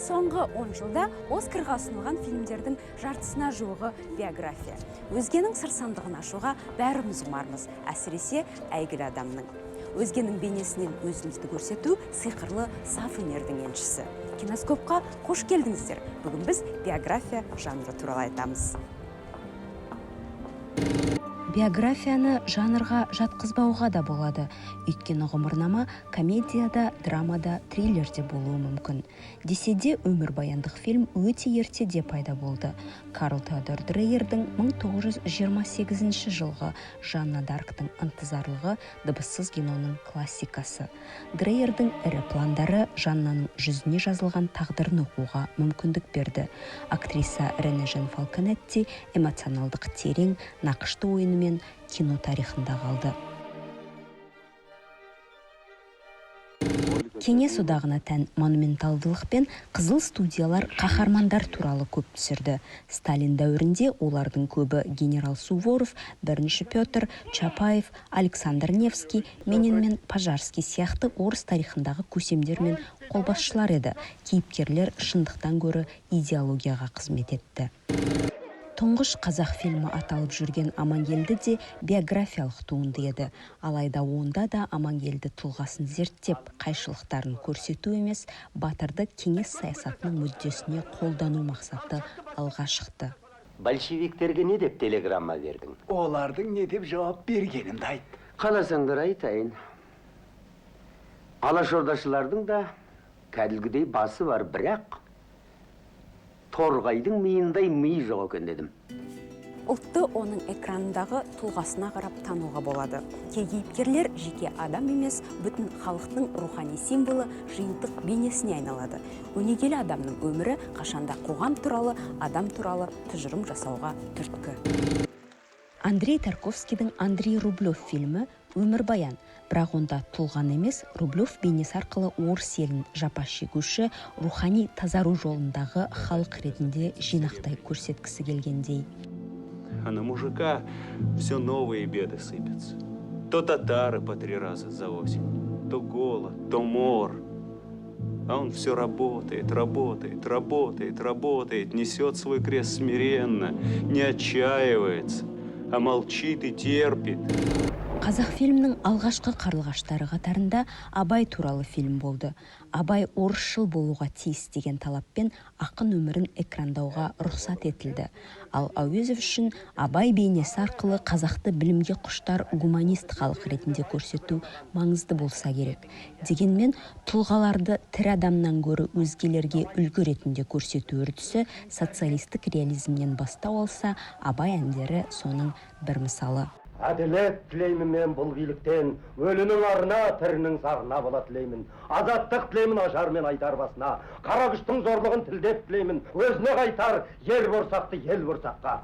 Соңғы 10 жылда Оскарға ұсынылған фильмдердің жартысына жуығы биография. Өзгенің сырсандығын ашуға бәріміз ұмармыз, әсіресе әйгілі адамның. Өзгенің бейнесінен өзімізді көрсету сиқырлы саф өнердің еншісі. Киноскопқа қош келдіңіздер. Бүгін біз биография жанры туралы айтамыз. Биографияны жанрға жатқызбауға да болады. Өйткені ғұмырнама комедияда, драмада, триллерде болуы мүмкін. Десе де өмірбаяндық фильм өте ертеде пайда болды. Карл Теодор Дрейердің 1928 жылғы Жанна Дарктың ынтызарлығы дыбыссыз киноның классикасы. Дрейердің ірі пландары Жаннаның жүзіне жазылған тағдырын оқуға мүмкіндік берді. Актриса Рене Жен Фалконетти эмоционалдық терең, нақышты ойынымен кино тарихында қалды. Кеңес одағына тән монументалдылық пен қызыл студиялар қаһармандар туралы көп түсірді. Сталин дәуірінде олардың көбі генерал Суворов, бірінші Петр, Чапаев, Александр Невский, Менин мен Пожарский сияқты орыс тарихындағы көсемдер мен қолбасшылар еді. Кейіпкерлер шындықтан гөрі идеологияға қызмет етті. Тұңғыш қазақ фильмі аталып жүрген Амангелді де биографиялық туынды еді. Алайда онда да Амангелді тұлғасын зерттеп, қайшылықтарын көрсету емес, батырды кеңес саясатының мүддесіне қолдану мақсаты алға шықты. Большевиктерге не деп телеграмма бердің? Олардың не деп жауап бергенімді айт. Қаласаңдар айтайын. Алашордашылардың да кәділгідей басы бар, бірақ торғайдың миындай миы жоқ екен дедім. Ұлтты оның экранындағы тұлғасына қарап тануға болады. Кей кейіпкерлер жеке адам емес, бүтін халықтың рухани символы, жиынтық бейнесіне айналады. Өнегелі адамның өмірі қашанда қоғам туралы, адам туралы тұжырым жасауға түрткі. Андрей Тарковскийдің Андрей Рублев фильмі өмірбаян, бірақ онда тұлған емес, Рублев бейнесі арқылы орыс елін жапа шегуші рухани тазару жолындағы халық ретінде жинақтай көрсеткісі келгендей. А на мужика все новые беды сыпятся. То татары по 3 раза за осень, то голод, то мор. А он все работает, несет свой крест смиренно, не отчаивается, а молчит и терпит. Қазақ фильмнің алғашқы қарлығаштары қатарында Абай туралы фильм болды. Абай орысшыл болуға тиіс деген талаппен ақын өмірін экрандауға рұқсат етілді. Ал Әуезов үшін Абай бейнесі арқылы қазақты білімге құштар гуманист халық ретінде көрсету маңызды болса керек. Дегенмен тұлғаларды тірі адамнан гөрі өзгелерге үлгі ретінде көрсету үрдісі социалистік реализмнен бастау алса, Абай әндері соның бір мысалы. Әділет тілеймін мен бұл биліктен, өлінің арына, тірінің сағына бола тілеймін. Азаттық тілеймін ажар мен айдар басына, қара күштің зорлығын тілдеп тілеймін. Өзіне қайтар, ер борсақты ел борсаққа.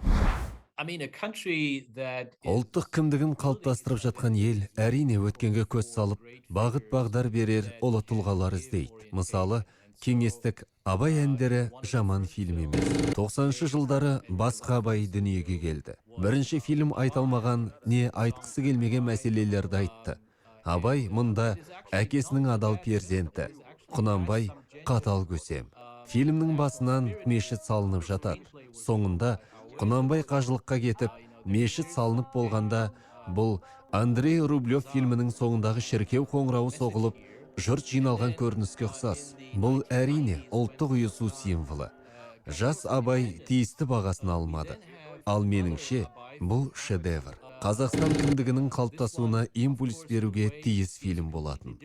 Ұлттық кімдігін қалыптастырып жатқан ел әрине өткенге көз салып, бағыт-бағдар берер ұлы тұлғалар іздейді. Мысалы, кеңестік Абай әндері жаман фильм емес. 90-шы жылдары басқа Абай дүниеге келді. Бірінші фильм айталмаған, не айтқысы келмеген мәселелерді айтты. Абай мұнда әкесінің адал перзенті, Құнанбай қатал көсем. Фильмнің басынан мешіт салынып жатады. Соңында Құнанбай қажылыққа кетіп, мешіт салынып болғанда, бұл Андрей Рублев фильмінің соңындағы шіркеу қоңырауы соғылып, жұрт жиналған көрініске ұқсас. Бұл әрине ұлттық ұйысу символы. Жас Абай тиісті бағасын алмады. Ал меніңше, бұл шедевр. Қазақстан кімдігінің қалыптасуына импульс беруге тиіс фильм болатын.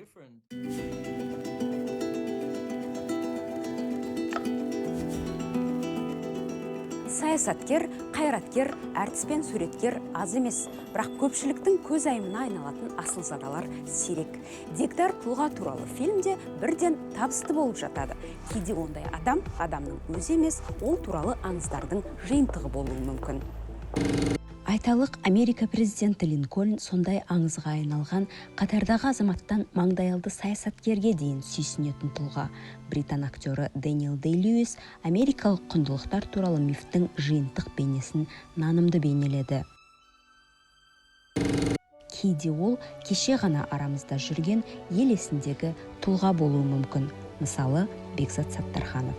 Саясаткер, қайраткер, әртіс пен суреткер аз емес, бірақ көпшіліктің көз айымына айналатын асылзадалар сирек. Диктар тұлға туралы фильмде бірден табысты болып жатады. Кейде ондай адам, адамның өзі емес, ол туралы аңыздардың жиынтығы болуы мүмкін. Айталық, Америка президенті Линкольн сондай аңызға айналған қатардағы азаматтан маңдайалды саясаткерге дейін сүйсінетін тұлға. Британ актері Дэниел Дэй-Льюис америкалық құндылықтар туралы мифтің жиынтық бейнесін нанымды бейнеледі. Кейде ол кеше ғана арамызда жүрген ел есіндегі тұлға болуы мүмкін. Мысалы, Бекзат Саттарханов.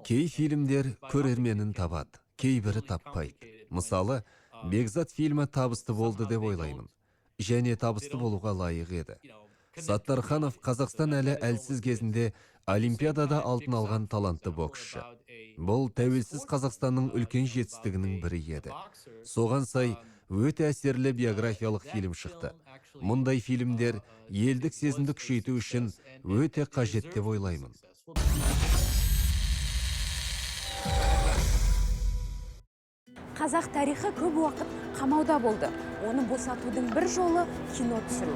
Кей фильмдер көрерменін табады, кейбірі таппайды. Мысалы, Бекзат фильмі табысты болды деп ойлаймын. Және табысты болуға лайық еді. Саттарханов Қазақстан әлі әлсіз кезінде Олимпиадада алтын алған талантты боксшы. Бұл тәуелсіз Қазақстанның үлкен жетістігінің бірі еді. Соған сай өте әсерлі биографиялық фильм шықты. Мұндай фильмдер елдік сезімді күшейту үшін өте қажет деп ойлаймын. Қазақ тарихы көп уақыт қамауда болды. Оны босатудың бір жолы кино түсіру.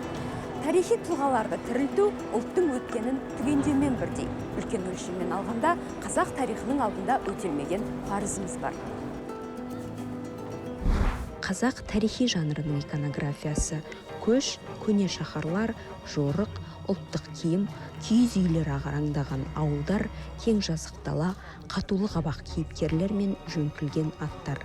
Тарихи тұлғаларды тірілту ұлттың өткенін түгендеумен бірдей. Үлкен өлшеммен алғанда қазақ тарихының алдында өтелмеген парызымыз бар. Қазақ тарихи жанрының иконографиясы көш, көне шаһарлар, жорық, ұлттық киім, киіз үйлер ағараңдаған ауылдар, кең жазық дала, қатулы қабақ кейіпкерлер мен жөңкілген аттар.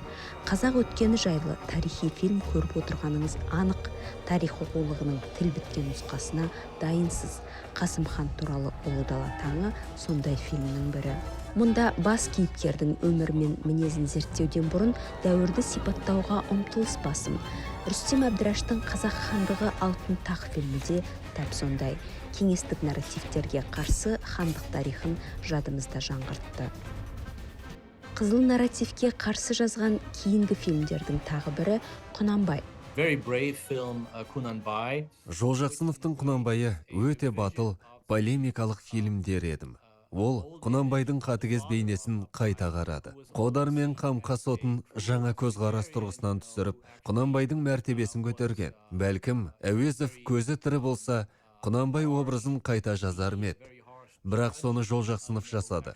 Қазақ өткені жайлы тарихи фильм көріп отырғаныңыз анық. Тарих оқулығының тіл біткен нұсқасына дайынсыз. Қасымхан туралы Ұлы дала таңы сондай фильмнің бірі. Мұнда бас кейіпкердің өмірі мен мінезін зерттеуден бұрын дәуірді сипаттауға ұмтылыс басым. Рүстем Әбдіраштың Қазақ хандығы алтын тақ фильмі де тәп сондай. Кеңестік нарративтерге қарсы хандық тарихын жадымызда жаңғыртты. Қызыл нарративке қарсы жазған кейінгі фильмдердің тағы бірі Құнанбай. Жолжақсыновтың Құнанбайы өте батыл, полемикалық фильмдер едім. Ол Құнанбайдың қатыгез бейнесін қайта қарады. Қодар мен Қамқа сотын жаңа көзқарас тұрғысынан түсіріп, Құнанбайдың мәртебесін көтерген. Бәлкім, Әуезов көзі тірі болса, Құнанбай образын қайта жазар ме еді. Бірақ соны Жолжақсынов жасады.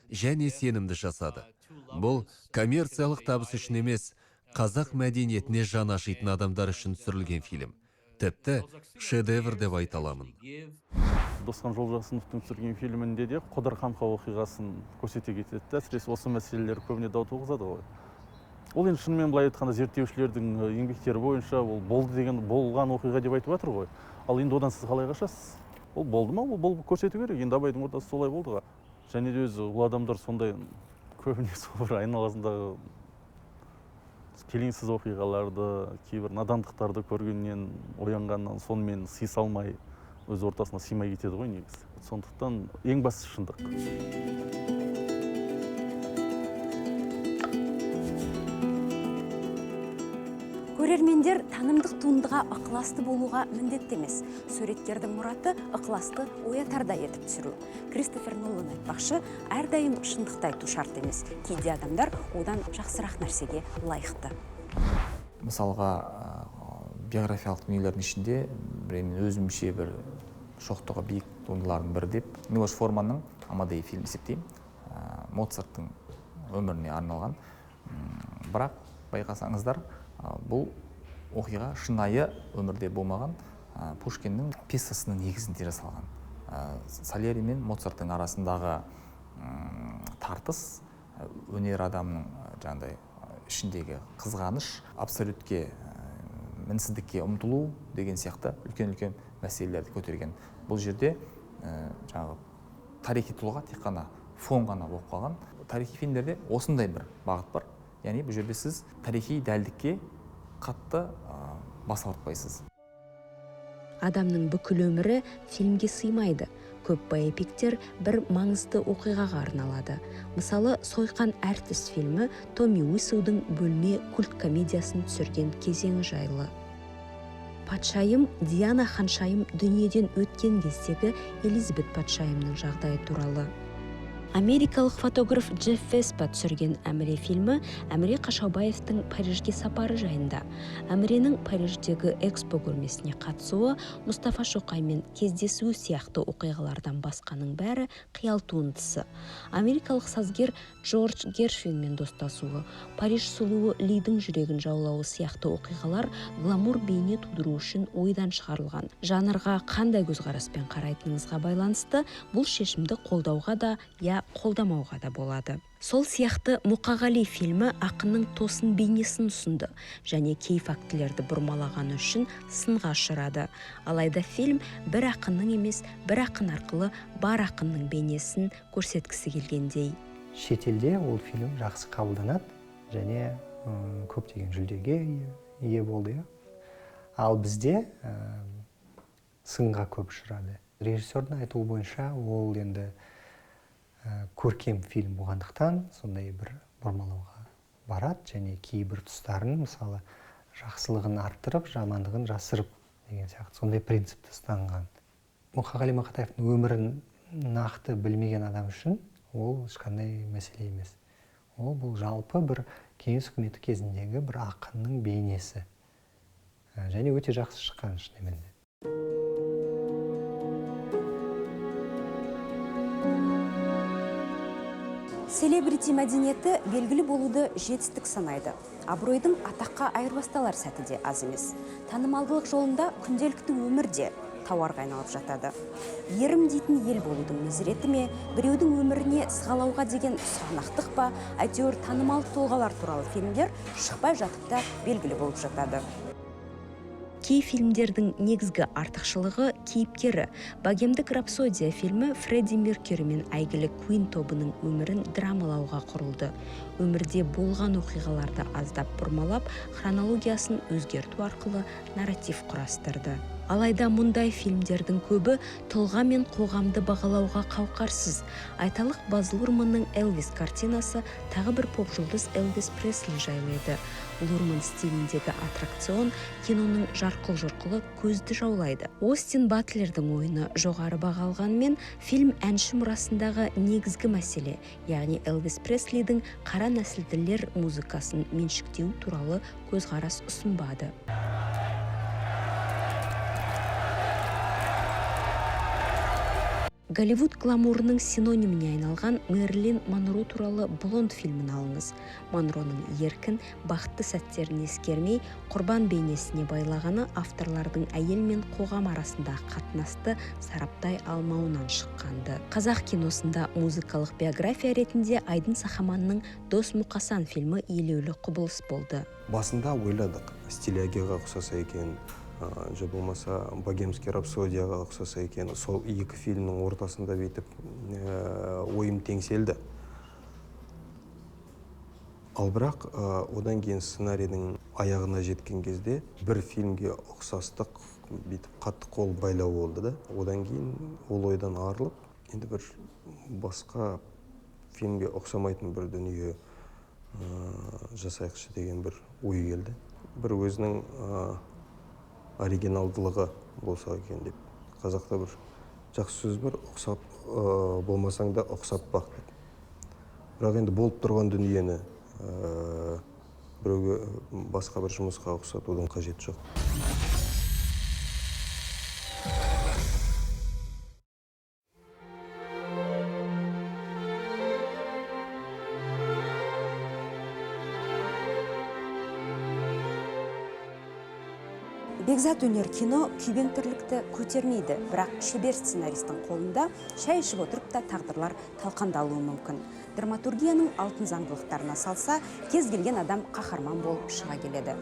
Және сенімді жасады. Бұл коммерциялық табыс үшін емес, қазақ мәдениетіне жан ашитын адамдар үшін түсірілген фильм. Тіпті шедевр деп айта аламын. Досхан Жолжақсыновтың түсірген фильмінде де Қодар Қамқа оқиғасын көрсете кетеді. Әсіресе осы мәселелер көбіне дау туғызады ғой. Ол енді шынымен былай айтқанда зерттеушілердің еңбектері бойынша ол болды деген болған оқиға деп айтып жатыр ғой. Ал енді одан сіз қалай қашасыз? Ол болды ма? Ол көрсету керек. Енді Абайдың ордасы солай болды ғой. Және де өзі ол адамдар сондай көбіне сол бір айналасындағы келеңсіз оқиғаларды, кейбір надандықтарды көргеннен, оянғаннан сонымен сыйыса алмай, өз ортасына сыймай кетеді ғой негізі. Сондықтан ең бастысы шындық. Көрермендер танымдық туындыға ықыласты болуға міндетті емес. Суреткердің мұраты ықыласты оятардай етіп түсіру. Кристофер Нолан айтпақшы, әрдайым шындықты айту шарт емес. Кейде адамдар одан жақсырақ нәрсеге лайықты. Мысалға, биографиялық дүниелердің ішінде өзімше бір шоқтығы биік туындылардың бірі деп Милош Форманның Амадей фильмі есептеймін. Моцарттың өміріне арналған. Бірақ байқасаңыздар, бұл оқиға шынайы өмірде болмаған Пушкиннің пьесасының негізінде жасалған. Сальери мен Моцарттың арасындағы тартыс, өнер адамның жаңағыдай ішіндегі қызғаныш, абсолютке, мінсіздікке ұмтылу деген сияқты үлкен-үлкен мәселелерді көтерген. Бұл жерде жаңағы тарихи тұлға тек қана фон ғана болып қалған. Тарихи фильмдерде осындай бір бағыт бар. Яғни бұл жерде сіз тарихи дәлдікке қатты бас ауыртпайсыз. Адамның бүкіл өмірі фильмге сыймайды. Көп байэпиктер бір маңызды оқиғаға арналады. Мысалы, Сойқан әртіс фильмі Томми Уисудың бөлме культ комедиясын түсірген кезеңі жайлы. Патшайым Диана ханшайым дүниеден өткен кездегі Элизабет патшайымның жағдайы туралы. Америкалық фотограф Джефф Веспа түсірген Әміре фильмі Әміре Қашаубаевтың Парижге сапары жайында. Әміренің Париждегі экспо көрмесіне қатысуы, Мұстафа Шоқаймен кездесуі сияқты оқиғалардан басқаның бәрі қиял туындысы. Америкалық сазгер Джордж Гершвинмен достасуы, Париж сұлуы Лидің жүрегін жаулауы сияқты оқиғалар гламур бейне тудыру үшін ойдан шығарылған. Жанрға қандай көзқараспен қарайтыныңызға байланысты бұл шешімді қолдауға да, я қолдамауға да болады. Сол сияқты Мұқағали фильмі ақынның тосын бейнесін ұсынды және кей фактілерді бұрмалағаны үшін сынға ұшырады. Алайда фильм бір ақынның емес, бір ақын арқылы бар ақынның бейнесін көрсеткісі келгендей. Шетелде ол фильм жақсы қабылданады және көптеген жүлдеге ие болды. Ал бізде сынға көп ұшырады. Режиссердің айтуы бойынша ол енді көркем фильм болғандықтан сондай бір бұрмалауға барады және кейбір тұстарын, мысалы, жақсылығын арттырып, жамандығын жасырып деген сияқты сондай принципті ұстанған. Мұқағали Мақатаевтың өмірін нақты білмеген адам үшін ол ешқандай мәселе емес. Бұл жалпы бір кеңес үкіметі кезіндегі бір ақынның бейнесі. Және өте жақсы шыққан шынымен де. Селебрити мәдениеті белгілі болуды жетістік санайды. Абыройдың атаққа айырбасталар сәті де аз емес. Танымалдылық жолында күнделікті өмірде тауарға айналып жатады. Ерім дейтін ел болудың мезіреті ме, біреудің өміріне сығалауға деген сұғанақтық па, әйтеуір танымал тұлғалар туралы фильмдер шықпай жатып та белгілі болып жатады. Кей фильмдердің негізгі артықшылығы кейіпкері. Богемдік рапсодия фильмі Фредди Меркьюри мен әйгілі Queen тобының өмірін драмалауға құрылды. Өмірде болған оқиғаларды аздап бұрмалап, хронологиясын өзгерту арқылы нарратив құрастырды. Алайда мұндай фильмдердің көбі тұлға мен қоғамды бағалауға қауқарсыз. Айталық Баз Лурманның Элвис картинасы тағы бір поп жұлдыз Элвис Пресли жайлы еді. Лурман стиліндегі аттракцион киноның жарқыл-жұрқылы көзді жаулайды. Остин Батлердің ойыны жоғары бағалғанмен, фильм әнші мұрасындағы негізгі мәселе, яғни Элвис Преслидің қара нәсілділер музыкасын меншіктеу туралы көзқарас ұсынбады. Голливуд гламурының синониміне айналған Мэрилин Монро туралы Блонд фильмін алыңыз. Монроның еркін, бақытты сәттерін ескермей, құрбан бейнесіне байлағаны авторлардың әйел мен қоғам арасындағы қатынасты сараптай алмауынан шыққанды. Қазақ киносында музыкалық биография ретінде Айдын Сахаманның Дос Мұқасан фильмі елеулі құбылыс болды. Басында ойладық, Стилягиға ұқсаса екен, же болмаса Богемский рапсодияға ұқсаса екен. Сол екі фильмнің ортасында бейтіп ойым теңселді. Ал бірақ одан кейін сценарийдің аяғына жеткен кезде бір фильмге ұқсастық бейтіп қатты қол байлау болды да. Одан кейін ол ойдан арылып, енді бір басқа фильмге ұқсамайтын бір дүние жасайықшы деген бір ой келді. Бір өзінің оригиналдылығы болса екен деп. Қазақта бір жақсы сөз бар, ұқсап болмасаң да ұқсап бақ деп. Бірақ енді болып тұрған дүниені біреуге басқа бір жұмысқа ұқсатудың қажеті жоқ. Бекзат өнер кино күйбең тірлікті көтермейді, бірақ шебер сценаристің қолында шай ішіп отырып та тағдырлар талқандалуы мүмкін. Драматургияның алтын заңдылықтарына салса, кез келген адам қаһарман болып шыға келеді.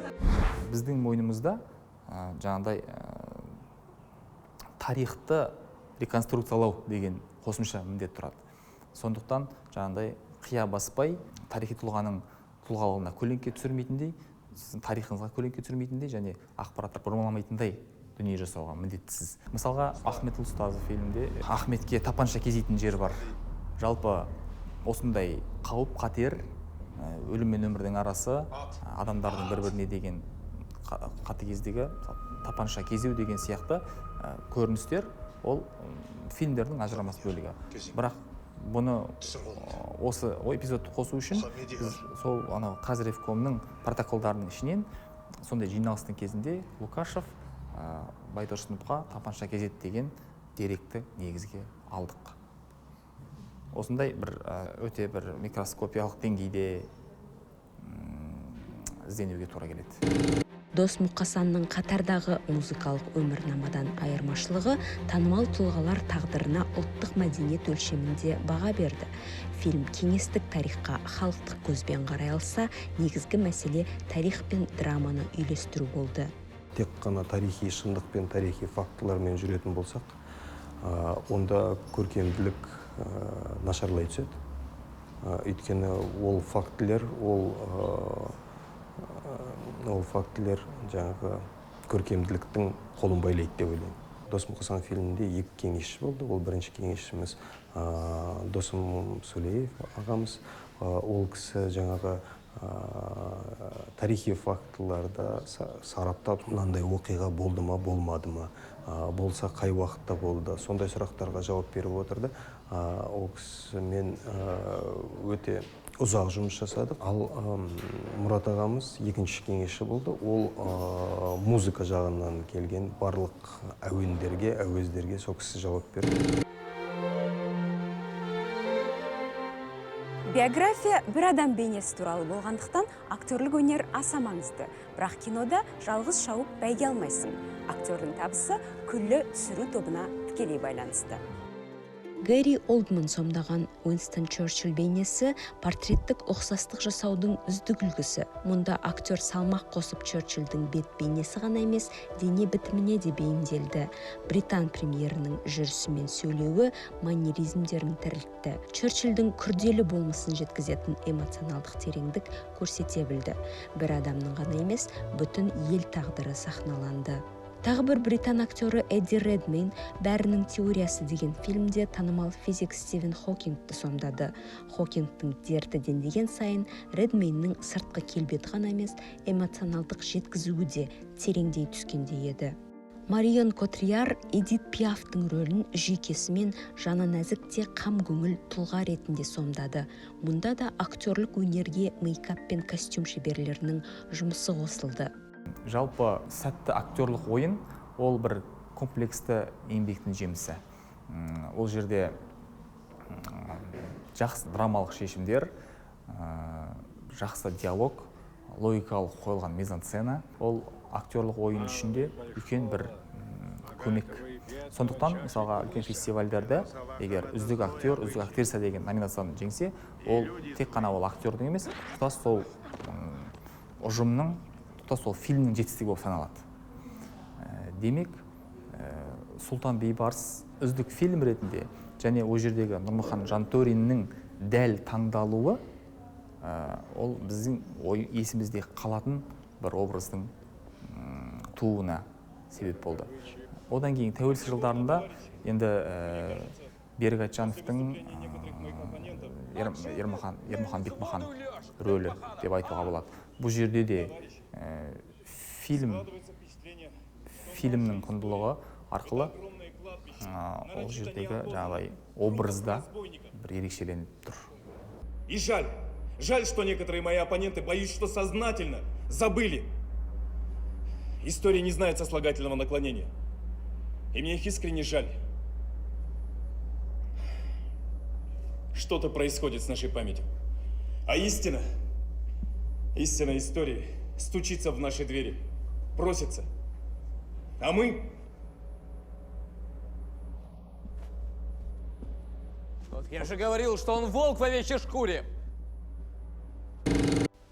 Біздің мойнымызда жаңағыдай тарихты реконструкциялау деген қосымша міндет тұрады. Сондықтан жаңағыдай қия баспай, тарихи тұлғаның тұлғалығына көлеңке түсірмейтіндей, сіздің тарихыңызға көлеңке түсірмейтіндей және ақпараттар бұрмаламайтындай дүние жасауға міндеттісіз. Мысалға, Ахмет Ұстазов фильмінде Ахметке тапанша кезейтін жер бар. Жалпы осындай қауіп қатер, өлім мен өмірдің арасы, адамдардың бір-біріне деген қатыгездігі, тапанша кезеу деген сияқты көріністер ол фильмдердің ажырамас бөлігі. Бірақ бұны осы эпизодты қосу үшін біз сол Қазревкомның протоколдарының ішінен сондай жиналыстың кезінде Лукашев Байтұрсыновқа тапанша кезет деген деректі негізге алдық. Осындай бір өте бір микроскопиялық деңгейде ізденуге тура келеді. Дос Мұқасанның қатардағы музыкалық өмірнамадан айырмашылығы танымал тұлғалар тағдырына ұлттық мәдениет өлшемінде баға берді. Фильм кеңестік тарихқа халықтық көзбен қарай алса, негізгі мәселе тарих пен драманы үйлестіру болды. Тек қана тарихи шындық пен тарихи фактылармен жүретін болсақ, онда көркемділік нашарлай түседі. Өйткені ол фактілер жаңағы көркемділіктің қолын байлайды деп ойлаймын. Досым Қасан фильмінде екі кеңесші болды. Ол бірінші кеңесшіміз Досым Сүлеев ағамыз. Ол кісі жаңағы тарихи фактыларды сараптап, мынандай оқиға болды ма, болмады ма, болса қай уақытта болды, сондай сұрақтарға жауап беріп отырды. Ол кісімен өте ұзақ жұмыс жасадық. Ал Мұрат ағамыз екінші кеңесші болды. Ол музыка жағынан келген барлық әуендерге, әуездерге сол кісі жауап берді. Биография бір адам бейнесі туралы болғандықтан актерлік өнер аса маңызды. Бірақ кинода жалғыз шауып бәйге алмайсың. Актердің табысы күллі түсіру тобына тікелей байланысты. Гэри Олдман сомдаған Уинстон Черчилль бейнесі портреттік ұқсастық жасаудың үздік үлгісі. Мұнда актер салмақ қосып Черчилльдің бет бейнесі ғана емес, дене бітіміне де бейімделді. Британ премьерінің жүрісі мен сөйлеуі манеризмдерін тірілтті. Черчилльдің күрделі болмысын жеткізетін эмоционалдық тереңдік көрсете білді. Бір адамның ғана емес, бүтін ел тағдыры сахналанды. Тағы бір британ актері Эдди Редмейн «Бәрінің теориясы» деген фильмде танымал физик Стивен Хокингті сомдады. Хокингтің дерті дендеген сайын Редмейннің сыртқы келбеті ғана емес, эмоционалдық жеткізуі де тереңдей түскендей еді. Марион Котриар Эдит Пиафтың рөлін жүйкесімен жаны нәзік те қам көңіл тұлға ретінде сомдады. Мұнда да актерлік өнерге мейкап пен костюм шеберлерінің жұмысы қосылды. Жалпы сәтті актерлық ойын ол бір комплексті еңбектің жемісі. Ол жерде жақсы драмалық шешімдер, жақсы диалог, логикалық қойылған мизансцена, ол актерлық ойын ішінде үлкен бір көмек. Сондықтан, мысалға, үлкен фестивальдерде, егер үздік актер, үздік актриса деген номинацияны жеңсе, ол тек қана ол актердің емес, тұтас сол ұжымның, тұтас сол фильмнің жетістігі болып саналады. Демек, Сұлтан Бейбарыс үздік фильм ретінде және ол жердегі Нұрмұхан Жантөриннің дәл таңдалуы ол біздің есімізде қалатын бір образдың тууына себеп болды. Одан кейін тәуелсіз жылдарында енді Берік Айтжановтың Ермахан Бекмахан рөлі деп айтуға болады. Бұл жерде де фильмнің құндылығы арқылы ол жердегі жаңағыдай образда бір ерекшеленіп тұр. И жаль, что некоторые мои оппоненты, боюсь, что сознательно забыли. История не знает сослагательного наклонения. И мне их искренне жаль. Что-то происходит с нашей памятью. А истина истории стучится в наши двери, просится. А мы... Вот я же говорил, что он волк в овечьей шкуре.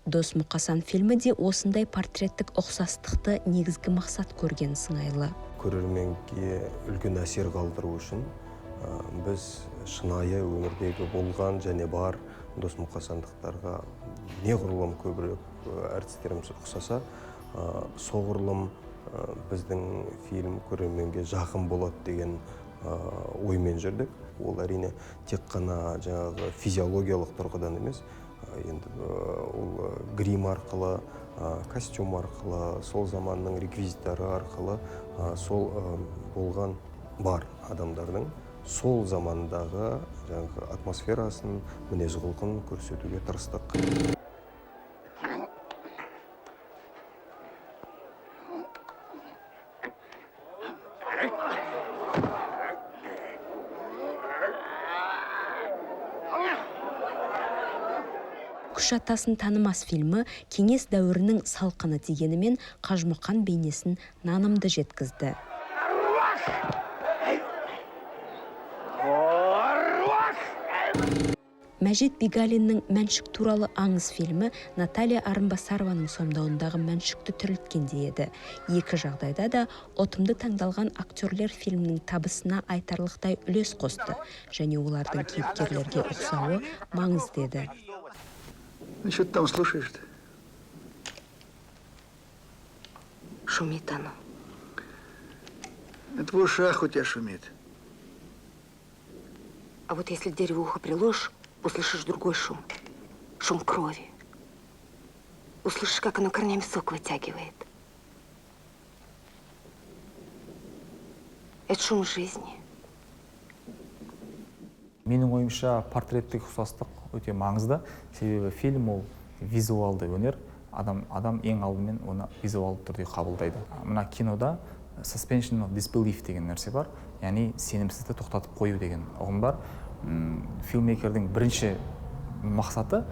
Дос Мұқасан фильмі де осындай портреттік ұқсастықты негізгі мақсат көрген сыңайлы. Көрерменге үлкен әсер қалдыру үшін біз шынайы өмірдегі болған және бар Дос Мұқасандықтарға неғұрлым көбірек әртістеріміз ұқсаса, соғұрлым біздің фильм көрерменге жақын болады деген оймен жүрдік. Ол әрине тек қана жаңағы физиологиялық тұрғыдан емес, енді ол грим арқылы, костюм арқылы, сол заманның реквизиттары арқылы, сол болған бар адамдардың сол замандағы жаңағы атмосферасын, мінез-құлқын көрсетуге тырыстық. Күш атасын танымас фильмі кеңес дәуірінің салқыны дегенімен Қажымұқан бейнесін нанымды жеткізді. Мәжит Бигалиннің «Мәншүк туралы аңыз» фильмі Наталья Арынбасарованың сомдауындағы мәншүкті тірілткенде еді. Екі жағдайда да отымды таңдалған актерлер фильмнің табысына айтарлықтай үлес қосты, және олардың кейіпкерлерге ұқсауы маңызды еді. Что ты там слушаешь-то? Шумит оно. Это в ушах у тебя шумит. А вот если к дереву ухо приложишь, услышишь другой шум. Шум крови. Услышишь, как оно корнями сок вытягивает. Это шум жизни. Менің ойымша портреттік ұқсастық өте маңызды. Себебі фильм ол визуалды өнер. Адам ең алдымен оны визуалды түрде қабылдайды. Мына кинода suspension of disbelief деген нәрсе бар. Яғни сенімсізді тоқтатып қою деген ұғым бар. Фильммейкердің бірінші мақсаты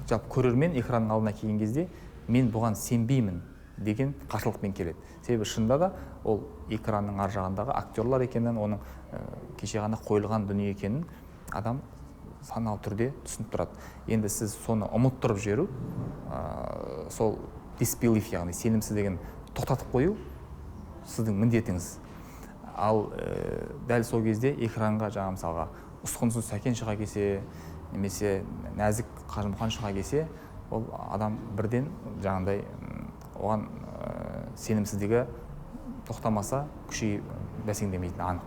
жалпы көрермен экранның алдына келген кезде мен бұған сенбеймін деген қарсылықпен келеді. Себебі шынында да ол экранның ар жағындағы актерлар екенін, оның кеше ғана қойылған дүние екенін адам саналы түрде түсініп тұрады. Енді сіз соны ұмыттырып жіберу, сол disbelief, яғни сенімсіз деген тоқтатып қою сіздің міндетіңіз. Ал дәл сол кезде экранға жаңа мысалға ұсқынсыз сәкен шыға келсе, немесе нәзік қажымұқан шыға келсе, ол адам бірден жаңағыдай оған сенімсіздігі тоқтамаса күшейіп бәсеңдемейтіні анық.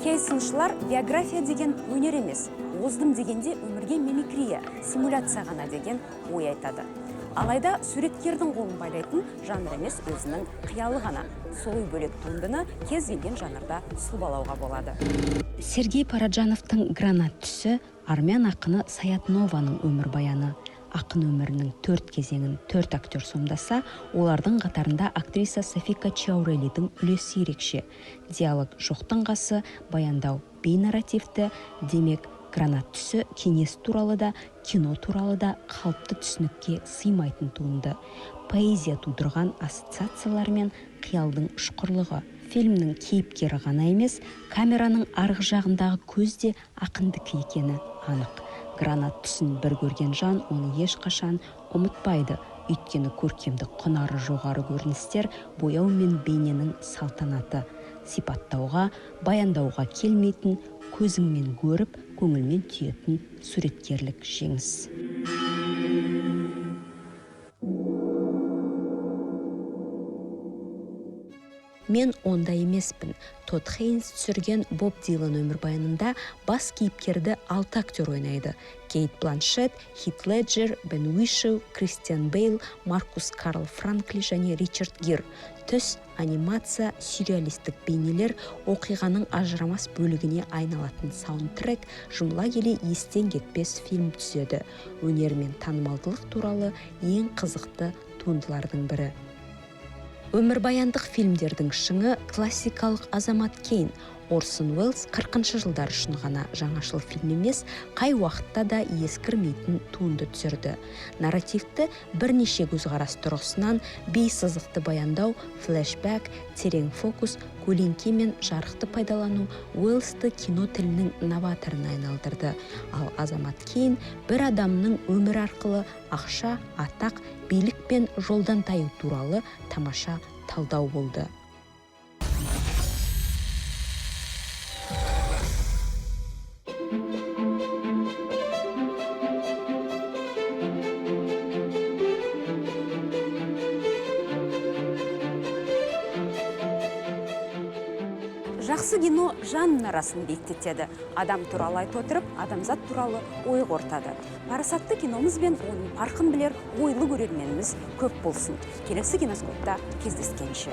Кей сыншылар биография деген өнер емес, оздым дегенде өмірге мимикрия, симуляция ғана деген ой айтады. Алайда суреткердің қолын байлайтын жанр емес, өзінің қиялы ғана. Солай бөлек туындыны кез келген жанрда сұлбалауға болады. Сергей Параджановтың «Гранат түсі» армян ақыны Саят Нованың өмір баяны. Ақын өмірінің 4 кезеңін 4 актер сомдаса, олардың қатарында актриса Софика Чаурелидің үлесі ерекше. Диалог жоқтың қасы, баяндау бейнарративті, демек «Гранат түсі» кеңес туралы да, кино туралы да қалыпты түсінікке сыймайтын туынды. Поэзия тудырған ассоциациялар мен қиялдың ұшқырлығы. Фильмнің кейіпкері ғана емес, камераның арғы жағындағы көзде ақындікі екені анық. Гранат түсін бір көрген жан оны ешқашан ұмытпайды. Өйткені көркемдік құнары жоғары көріністер бояу мен бейненің салтанаты. Сипаттауға, баяндауға келмейтін, көзіңмен көріп, көңілмен түйетін суреткерлік жеңіс. Мен онда емеспін. Тодд Хейнс түсірген Боб Дилан өмірбаянында бас кейіпкерді 6 актер ойнайды. Кейт Бланшетт, Хит Леджер, Бен Уишоу, Кристиан Бейл, Маркус Карл Франкли және Ричард Гир. Түс, анимация, сюрреалистік бейнелер оқиғаның ажырамас бөлігіне айналатын саундтрек жұмыла келе естен кетпес фильм түседі. Өнер мен танымалдылық туралы ең қызықты туындылардың бірі. Өмірбаяндық фильмдердің шыңы классикалық Азамат Кейн. Орсон Уэллс 40-шы жылдар үшін ғана жаңашыл фильм емес, қай уақытта да ескірмейтін туынды түсірді. Нарративті бірнеше көзқарас тұрғысынан бейсызықты баяндау, флешбэк, терең фокус, көлеңке мен жарықты пайдалану Уэллсты кино тілінің новаторына айналдырды. Ал Азамат Кейн бір адамның өмір арқылы ақша, атақ, билік пен жолдан таю туралы тамаша талдау болды. Жақсы кино жан мұнарасын биіктетеді. Адам туралы айт отырып, адамзат туралы ой қортады. Парасатты киномыз бен оның парқын білер ойлы көрерменіміз көп болсын. Келесі киноскопта кездескенше.